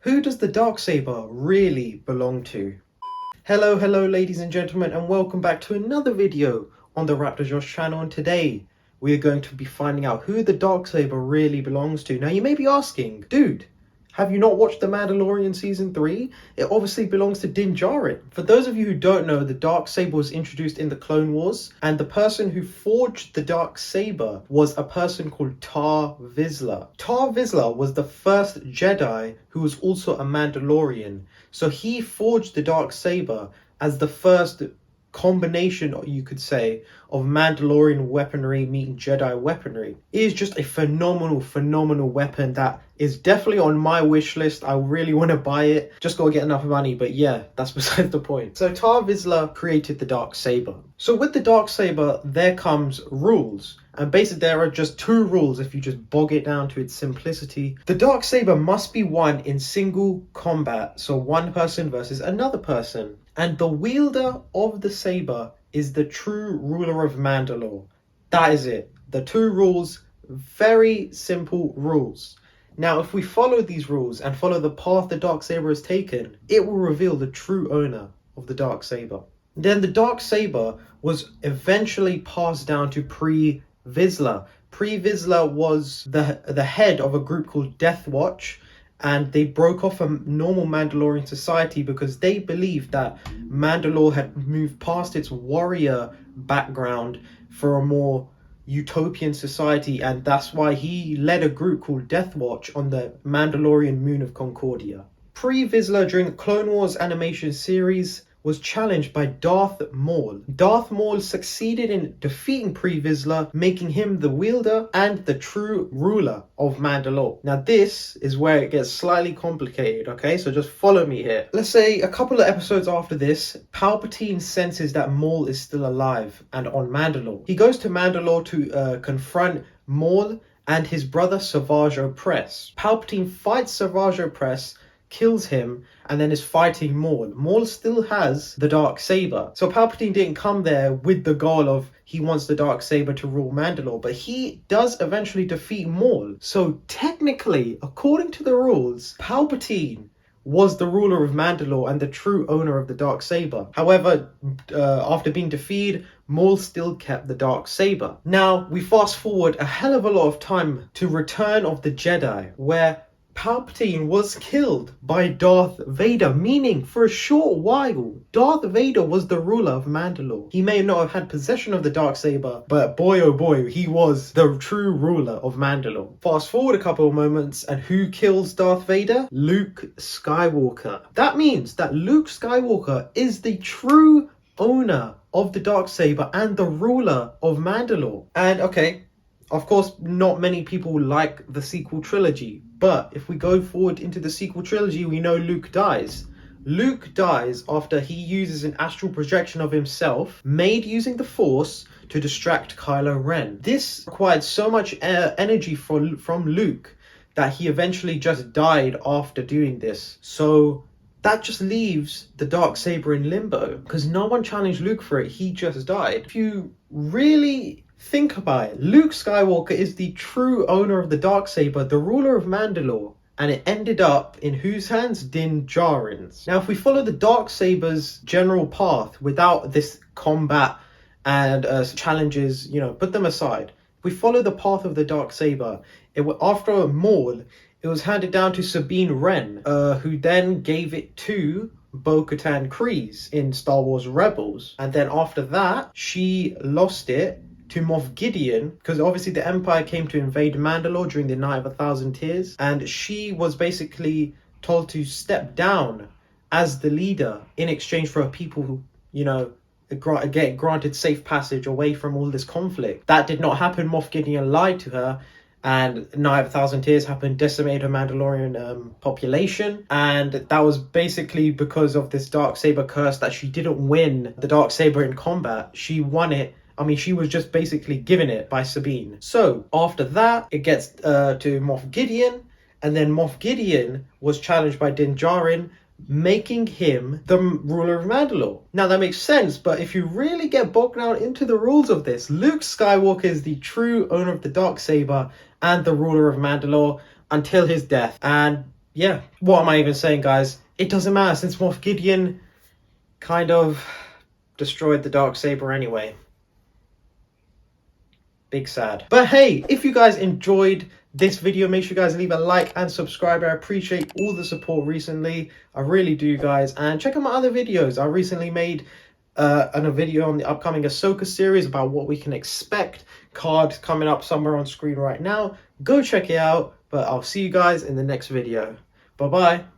Who does the Darksaber really belong to? Hello ladies and gentlemen, and welcome back to another video on the Raptor Josh channel. And today we are going to be finding out who the Darksaber really belongs to. Now you may be asking, dude, have you not watched The Mandalorian Season 3? It obviously belongs to Din Djarin. For those of you who don't know, the Darksaber was introduced in the Clone Wars, and the person who forged the Darksaber was a person called Tar Vizsla. Tar Vizsla was the first Jedi who was also a Mandalorian. So he forged the Darksaber as the first combination, you could say, of Mandalorian weaponry meeting Jedi weaponry. It is just a phenomenal weapon that is definitely on my wish list. I really want to buy it, just gotta get enough money, but yeah, that's beside the point. So Tar Vizsla created the Darksaber. So with the Darksaber there comes rules, and basically there are just two rules if you just bog it down to its simplicity. The Darksaber must be won in single combat, so one person versus another person. And the wielder of the saber is the true ruler of Mandalore. That is it. The two rules, very simple rules. Now, if we follow these rules and follow the path the Darksaber has taken, it will reveal the true owner of the Darksaber. Then the Darksaber was eventually passed down to Pre Vizsla. Pre Vizsla was the head of a group called Death Watch, and they broke off from normal Mandalorian society because they believed that Mandalore had moved past its warrior background for a more utopian society, and that's why he led a group called Death Watch on the Mandalorian moon of Concordia. Pre Vizsla, during the Clone Wars animation series, was challenged by Darth Maul. Darth Maul succeeded in defeating Pre Vizsla, making him the wielder and the true ruler of Mandalore. Now this is where it gets slightly complicated, okay? So just follow me here. Let's say a couple of episodes after this, Palpatine senses that Maul is still alive and on Mandalore. He goes to Mandalore to confront Maul and his brother Savage Opress. Palpatine fights Savage Opress, kills him, and then is fighting Maul. Maul still has the Darksaber. So Palpatine didn't come there with the goal of he wants the Darksaber to rule Mandalore, but he does eventually defeat Maul. So technically, according to the rules, Palpatine was the ruler of Mandalore and the true owner of the Darksaber. However, after being defeated, Maul still kept the Darksaber. Now, we fast forward a hell of a lot of time to Return of the Jedi, where Palpatine was killed by Darth Vader, meaning for a short while, Darth Vader was the ruler of Mandalore. He may not have had possession of the Darksaber, but boy oh boy, he was the true ruler of Mandalore. Fast forward a couple of moments, and who kills Darth Vader? Luke Skywalker. That means that Luke Skywalker is the true owner of the Darksaber and the ruler of Mandalore. And okay, of course, not many people like the sequel trilogy, but if we go forward into the sequel trilogy, we know Luke dies. Luke dies after he uses an astral projection of himself, made using the Force, to distract Kylo Ren. This required so much energy from Luke that he eventually just died after doing this. So that just leaves the Darksaber in limbo, because no one challenged Luke for it, he just died. If you really think about it, Luke Skywalker is the true owner of the Darksaber, the ruler of Mandalore, and it ended up in whose hands? Din Djarin's. Now, if we follow the Darksaber's general path without this combat and challenges, put them aside. If we follow the path of the Darksaber, after Maul, it was handed down to Sabine Wren, who then gave it to Bo-Katan Kryze in Star Wars Rebels. And then after that, she lost it to Moff Gideon, because obviously the Empire came to invade Mandalore during the Night of 1,000 Tears, and she was basically told to step down as the leader in exchange for her people who, get granted safe passage away from all this conflict. That did not happen. Moff Gideon lied to her, and Night of 1,000 Tears happened, decimated her Mandalorian population, and that was basically because of this Darksaber curse that she didn't win the Darksaber in combat. She won it. She was just basically given it by Sabine. So after that, it gets to Moff Gideon, and then Moff Gideon was challenged by Din Djarin, making him the ruler of Mandalore. Now that makes sense, but if you really get bogged down into the rules of this, Luke Skywalker is the true owner of the Darksaber and the ruler of Mandalore until his death. And yeah, what am I even saying, guys? It doesn't matter since Moff Gideon kind of destroyed the Darksaber anyway. Big sad. But hey, if you guys enjoyed this video, make sure you guys leave a like and subscribe. I appreciate all the support recently. I really do, guys. And check out my other videos. I recently made a video on the upcoming Ahsoka series about what we can expect. Card coming up somewhere on screen right now. Go check it out. But I'll see you guys in the next video. Bye-bye.